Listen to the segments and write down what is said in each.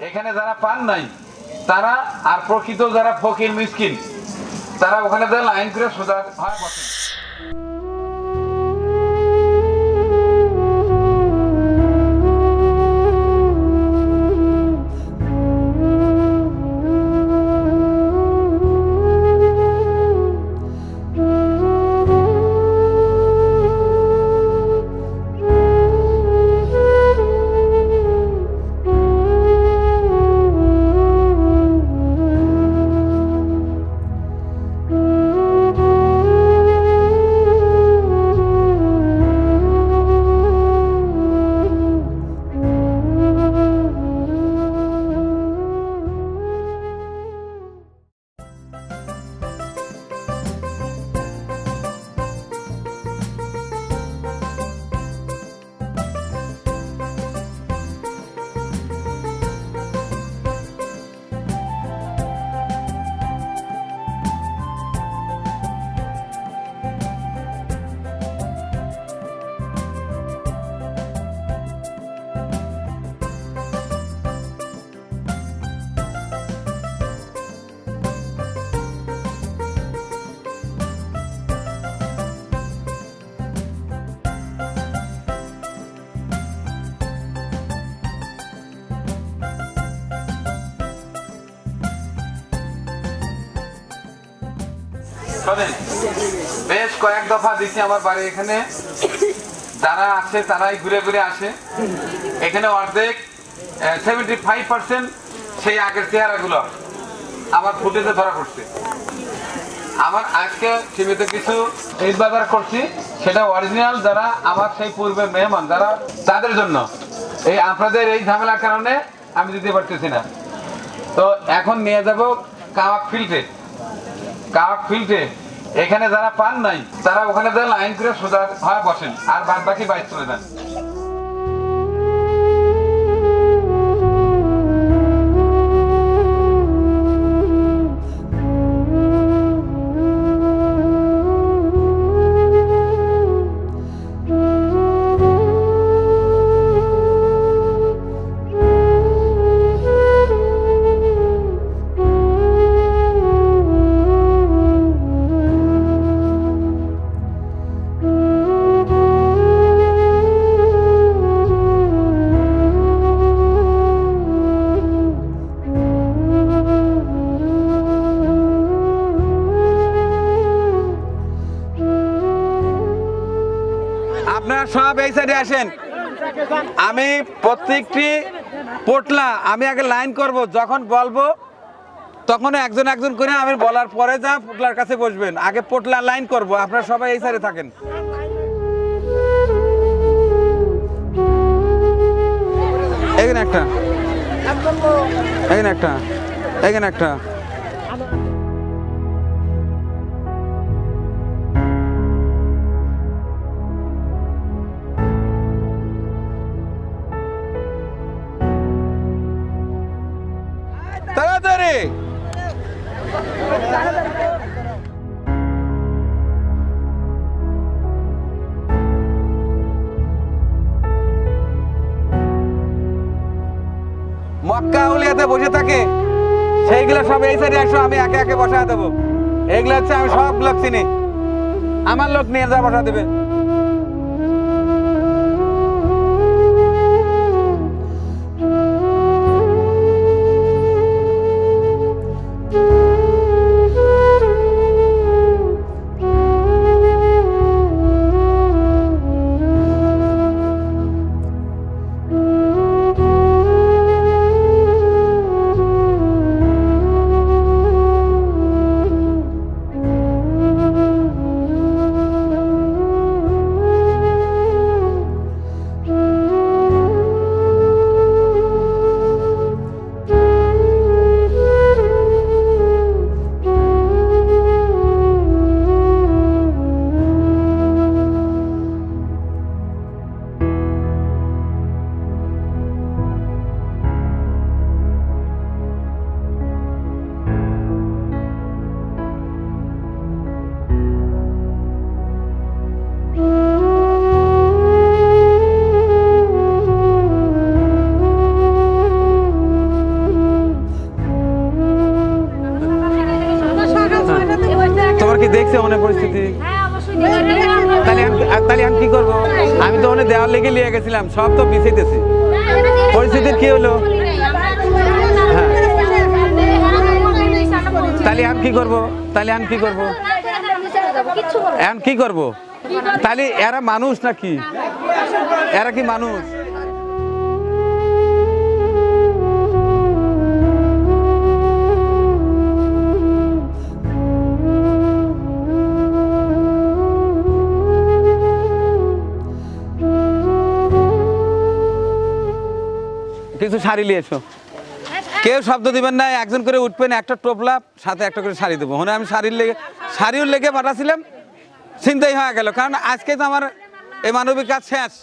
এখানে যারা পান নাই তারা আর প্রকৃত যারা ফকির মিসকিন তারা ওখানে লাইন করে সোজা হয় বসে। বেশ কয়েক দফা দিচ্ছি আমার বাড়ি এখানে যারা আসে তারাই ঘুরে ঘুরে আসে। এখানে অর্ধেক 75% সেই আগের চেহারাগুলো আমার ফুটেজে ধরা পড়ছে। আমার আজকে সীমিত কিছু ঈদ বাজার করছি, সেটা অরিজিনাল যারা আমার সেই পূর্বের মেহমান যারা তাদের জন্য। এই আপনাদের এই ঝামেলার কারণে আমি দিতে পারতেছি না। তো এখন নিয়ে যাব কাওয়াক ফিল্ডে। এখানে যারা পান নাই তারা ওখানে লাইন করে সোজা হয় বসেন, আর বাদ বাকি বাইরে চলে যান। আপনারা সব এই সাইডে আসেন। আমি প্রত্যেকটি পোটলা আমি আগে লাইন করব, যখন বলবো তখন একজন একজন করে আমি বলার পরে যা পোটলার কাছে বসবেন। আগে পোটলা লাইন করব, আপনারা সবাই এই সাইডে থাকেন। এখানে একটা, এখানে একটা, এখানে একটা। তাড়াতাড়ি মক্কা আউলিয়াতে বসে থাকে সেইগুলো সব এই সাইডে আসো, আমি একে একে বসা দেবো। এইগুলো হচ্ছে আমি সব লোক চিনি, আমার লোক নিয়ে যা বসা দেবে। অনেক পরিস্থিতি? হ্যাঁ অবশ্যই দেখেছি। তাহলে আমি কি করবো? আমি তো অনেক দেওয়ার লেগে নিয়ে গেছিলাম, সব তো বিছাইতেছি। পরিস্থিতির কি হলো? তাহলে আমি কি করবো? এখন কি করবো? তাহলে এরা মানুষ নাকি? এরা কি মানুষ? কিছু শাড়ি নিয়ে এসো। কেউ শব্দ দিবেন না, একজন করে উঠবেন, একটা টোপলা সাথে একটা করে শাড়ি দেবো। আমি শাড়ির লেগে পাঠাছিলাম, চিন্তাই হয়ে গেল, কারণ আজকে তো আমার এই মানবিক কাজ শেষ।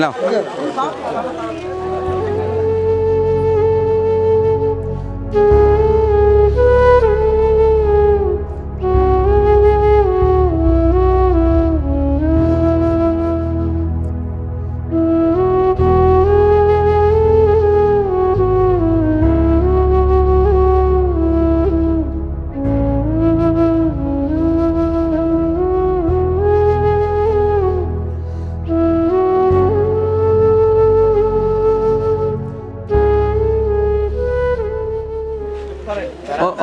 নাও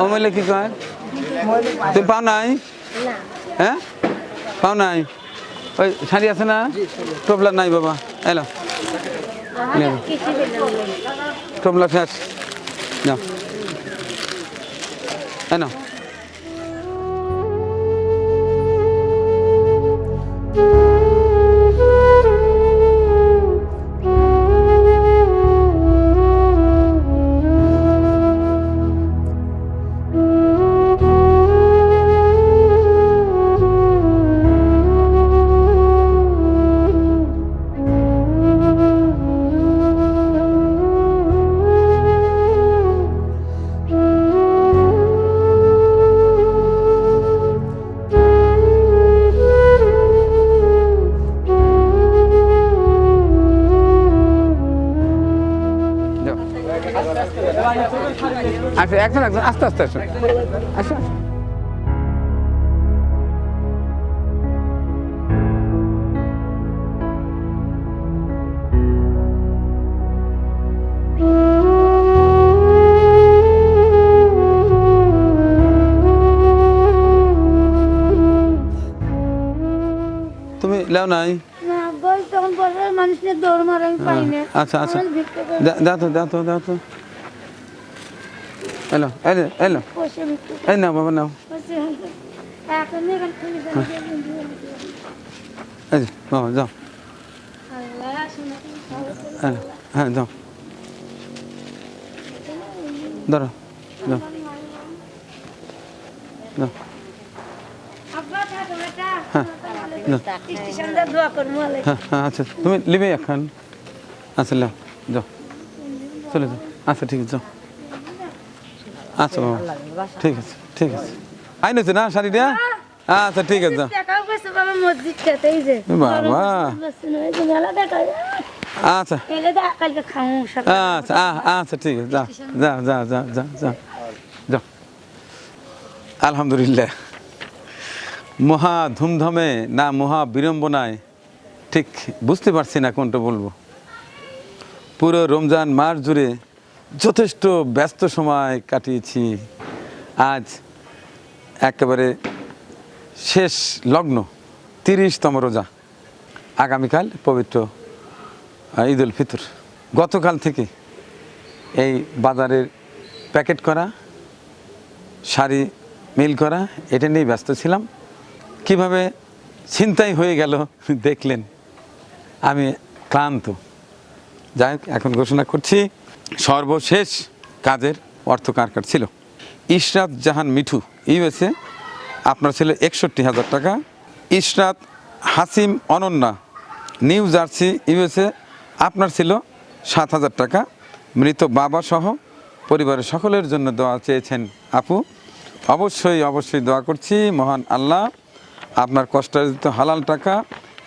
অমলে কি কয়? তুমি পাও নাই? হ্যাঁ পাও নাই? ওই শাড়ি আছে না? টোপলা নাই বাবা, এলো টোপলা শেষ, যাও এনো। আচ্ছা একজন একজন আস্তে আস্তে আসুন, আসুন। তুমি লেও নাই? আচ্ছা আচ্ছা দাও তো দাও তো দাও তো, এলো এলো এলো, এই নাও বাবা নাও, এই বাবা যাও, হ্যাঁ যাও, ধরো যাও যাও, হ্যাঁ আচ্ছা তুমি লিবে এখন, আচ্ছা লাও। যাও চলে যাও। আচ্ছা ঠিক আছে যাও। আচ্ছা বাবা ঠিক আছে ঠিক আছে। আইনছে না শাড়িটা? আচ্ছা ঠিক আছে যাও। টাকাও কইছে বাবা মসজিদ খেতেই যে বাবা এই যে মেলা দেখা আচ্ছা এলে দা কালকে খামু সব আচ্ছা আচ্ছা ঠিক আছে যাও যাও যাও যাও যাও যাও যাও। আলহামদুলিল্লাহ, মহা ধুমধামে না মহা বিড়ম্বনায় ঠিক বুঝতে পারছি না কোনটা বলবো। পুরো রমজান মাস জুড়ে যথেষ্ট ব্যস্ত সময় কাটিয়েছি। আজ একেবারে শেষ লগ্ন, 30তম রোজা, আগামীকাল পবিত্র ঈদ উল ফিতর। গতকাল থেকে এই বাজারের প্যাকেট করা, শাড়ি মিল করা, এটা নিয়ে ব্যস্ত ছিলাম। কিভাবে ছিনতাই হয়ে গেল দেখলেন। আমি ক্লান্ত। যাই হোক, এখন ঘোষণা করছি সর্বশেষ কাজের অর্থ কার কার ছিল। ইশরাত জাহান মিঠু ইউএসএ, আপনার ছিল 61,000 টাকা। Ishrat Hashim Ananya New Jersey USA, আপনার ছিল 7,000 টাকা। মৃত বাবা সহ পরিবারের সকলের জন্য দোয়া চেয়েছেন আপু। অবশ্যই অবশ্যই দোয়া করছি মহান আল্লাহ আপনার কষ্টার্জিত হালাল টাকা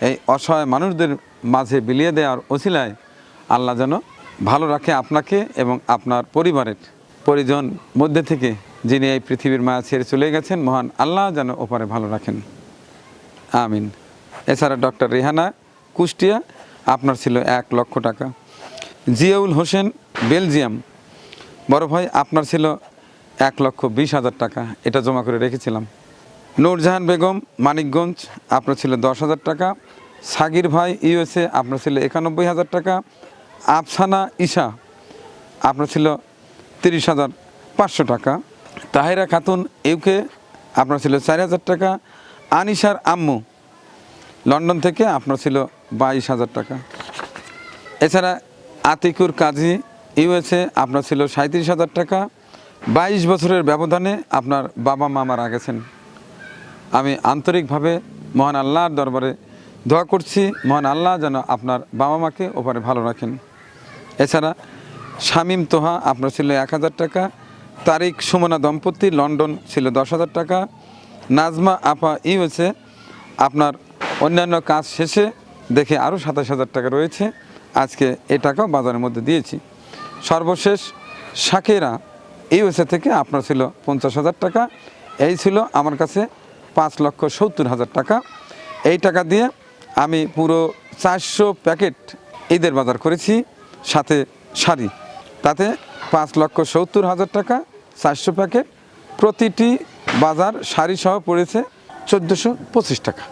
এই অসহায় মানুষদের মাঝে বিলিয়ে দেওয়ার ওসিলায় আল্লাহ যেন ভালো রাখে আপনাকে এবং আপনার পরিবারের পরিজন মধ্যে থেকে যিনি এই পৃথিবীর মায়া ছেড়ে চলে গেছেন, মহান আল্লাহ যেন ওপারে ভালো রাখেন, আমিন। এছাড়া ডক্টর রেহানা কুষ্টিয়া, আপনার ছিল 1 লক্ষ টাকা। জিয়াউল হোসেন বেলজিয়াম, বড় ভাই, আপনার ছিল 1,20,000 টাকা, এটা জমা করে রেখেছিলাম। নূরজাহান বেগম মানিকগঞ্জ, আপনার ছিল 10,000 টাকা। সাগির ভাই ইউএসএ, আপনার ছিল 91,000 টাকা। আফসানা ঈশা, আপনার ছিল 30,500 টাকা। তাহেরা খাতুন ইউকে, আপনার ছিল 4,000 টাকা। আনিশার আম্মু লন্ডন থেকে, আপনার ছিল 22,000 টাকা। এছাড়া আতিকুর কাজী ইউএসএ, আপনার ছিল 37,000 টাকা। 22 বছরের ব্যবধানে আপনার বাবা মা মারা গেছেন। আমি আন্তরিকভাবে মহান আল্লাহর দরবারে দোয়া করছি মহান আল্লাহ যেন আপনার বাবা মাকে ওপারে ভালো রাখেন। এছাড়া শামীম তোহা, আপনার ছিল 1,000 টাকা। তারিক সুমনা দম্পতি লন্ডন, ছিল 10,000 টাকা। নাজমা আপা ইউএসএ, আপনার অন্যান্য কাজ শেষে দেখে আরও 27,000 টাকা রয়েছে, আজকে এই টাকাও বাজারের মধ্যে দিয়েছি। সর্বশেষ শাকেরা ইউএসএ থেকে, আপনার ছিল 50,000 টাকা। এই ছিল আমার কাছে 5,70,000 টাকা। এই টাকা দিয়ে আমি পুরো 400 প্যাকেট ঈদের বাজার করেছি, সাথে শাড়ি, তাতে 5,70,000 টাকা, 400 প্যাকেট। প্রতিটি বাজার শাড়ি সহ পড়েছে 1,425 টাকা।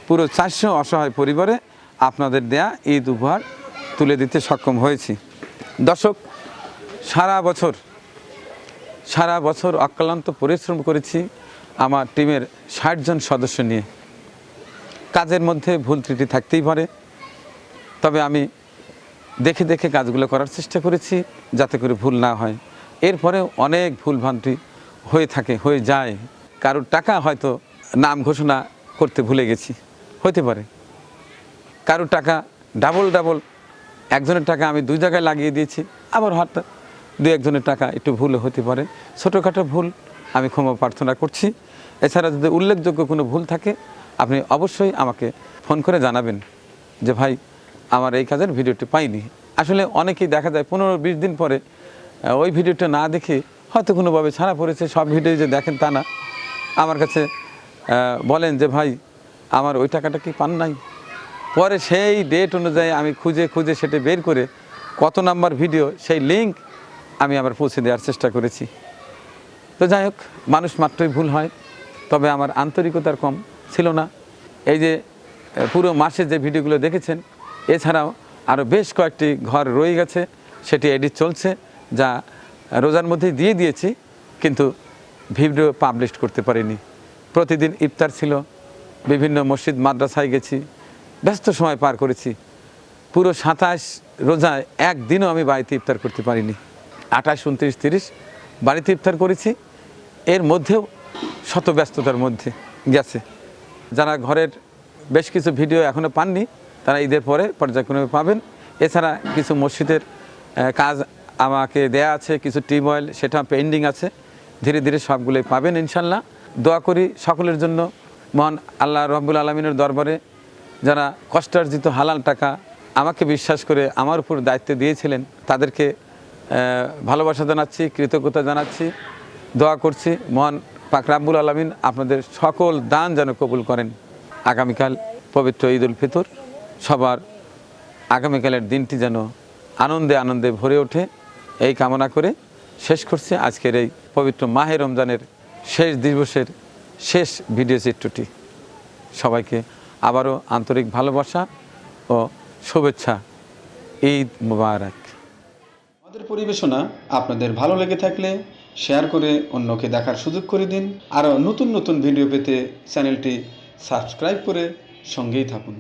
পুরো 400 অসহায় পরিবারে আপনাদের দেয়া ঈদ উপহার তুলে দিতে সক্ষম হয়েছি। দর্শক, সারা বছর অক্লান্ত পরিশ্রম করেছি আমার টিমের 60 জন সদস্য নিয়ে। কাজের মধ্যে ভুল ত্রুটি থাকতেই পারে, তবে আমি দেখে দেখে কাজগুলো করার চেষ্টা করেছি যাতে করে ভুল না হয়। এরপরেও অনেক ভুলভ্রান্তি হয়ে যায়। কারোর টাকা হয়তো নাম ঘোষণা করতে ভুলে গেছি, হতে পারে। কারোর টাকা ডাবল একজনের টাকা আমি 2 জায়গায় লাগিয়ে দিয়েছি, আবার হয়তো 2-1জনের টাকা একটু ভুল হতে পারে। ছোটোখাটো ভুল আমি ক্ষমা প্রার্থনা করছি। এছাড়া যদি উল্লেখযোগ্য কোনো ভুল থাকে আপনি অবশ্যই আমাকে ফোন করে জানাবেন যে ভাই আমার এই কাজের ভিডিওটি পাইনি। আসলে অনেকেই দেখা যায় 15-20 দিন পরে ওই ভিডিওটা না দেখে হয়তো কোনোভাবে ছাড়া পড়েছে। সব ভিডিও যে দেখেন তা না, আমার কাছে বলেন যে ভাই আমার ওই টাকাটা কি পান নাই। পরে সেই ডেট অনুযায়ী আমি খুঁজে সেটা বের করে কত নাম্বার ভিডিও সেই লিঙ্ক আমি আবার পৌঁছে দেওয়ার চেষ্টা করেছি। তো যাই হোক, মানুষ মাত্রই ভুল হয়, তবে আমার আন্তরিকতার কম ছিল না। এই যে পুরো মাসে যে ভিডিওগুলো দেখেছেন, এছাড়াও আরও বেশ কয়েকটি ঘর রয়ে গেছে, সেটি এডিট চলছে, যা রোজার মধ্যেই দিয়ে দিয়েছি, কিন্তু ভিডিও পাবলিশ করতে পারিনি। প্রতিদিন ইফতার ছিল, বিভিন্ন মসজিদ মাদ্রাসায় গেছি, ব্যস্ত সময় পার করেছি। পুরো 27 রোজায় একদিনও আমি বাড়িতে ইফতার করতে পারিনি। 28, 29, 30 বাড়িতে ইফতার করেছি, এর মধ্যেও শত ব্যস্ততার মধ্যে গেছে। যারা ঘরের বেশ কিছু ভিডিও এখনও পাননি তারা ঈদের পরে পর্যায়ক্রমে পাবেন। এছাড়া কিছু মসজিদের কাজ আমাকে দেয়া আছে, কিছু টিউবওয়েল সেটা পেন্ডিং আছে, ধীরে ধীরে সবগুলোই পাবেন ইনশাল্লাহ। দোয়া করি সকলের জন্য, মহান আল্লাহ রব্বুল আলমিনের দরবারে যারা কষ্টার্জিত হালাল টাকা আমাকে বিশ্বাস করে আমার উপর দায়িত্ব দিয়েছিলেন তাদেরকে ভালোবাসা জানাচ্ছি, কৃতজ্ঞতা জানাচ্ছি, দোয়া করছি মহান পাক রাব্বুল আলামিন আপনাদের সকল দান যেন কবুল করেন। আগামীকাল পবিত্র ঈদ উল ফিতর, সবার আগামীকালের দিনটি যেন আনন্দে আনন্দে ভরে ওঠে এই কামনা করে শেষ করছি আজকের এই পবিত্র মাহে রমজানের শেষ দিবসের শেষ ভিডিও চিত্রটি। সবাইকে আবারও আন্তরিক ভালোবাসা ও শুভেচ্ছা, ঈদ মুবারক। আমাদের পরিবেশনা আপনাদের ভালো লেগে থাকলে শেয়ার করে অন্যকে দেখার সুযোগ করে দিন। আরও নতুন নতুন ভিডিও পেতে চ্যানেলটি সাবস্ক্রাইব করে সঙ্গেই থাকুন।